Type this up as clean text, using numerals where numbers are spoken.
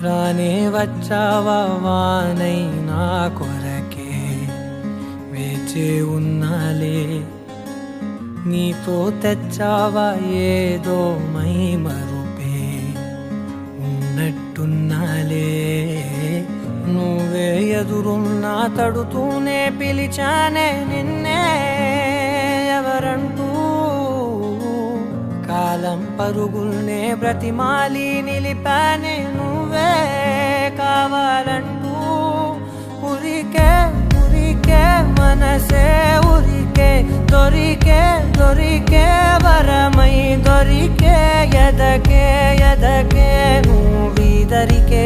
రానే వచ్చావా వానై నా కొరకే వేచే ఉన్నాలే నీతో తెచ్చావా ఏదో మై మరుపే ఉన్నట్టున్నాలే నువ్వే ఎదురున్నా తడుతూనే పిలిచానే నిన్నే ఎవరంటూ కాలం పరుగుల్నే బ్రతిమాలి నిలిపానే నువ్వే కావాలంటూ ఉరికే ఉరికే మనసే ఉరికే దొరికే దొరికే వరమై దొరికే ఎదకే ఎదకే నువ్విదరికే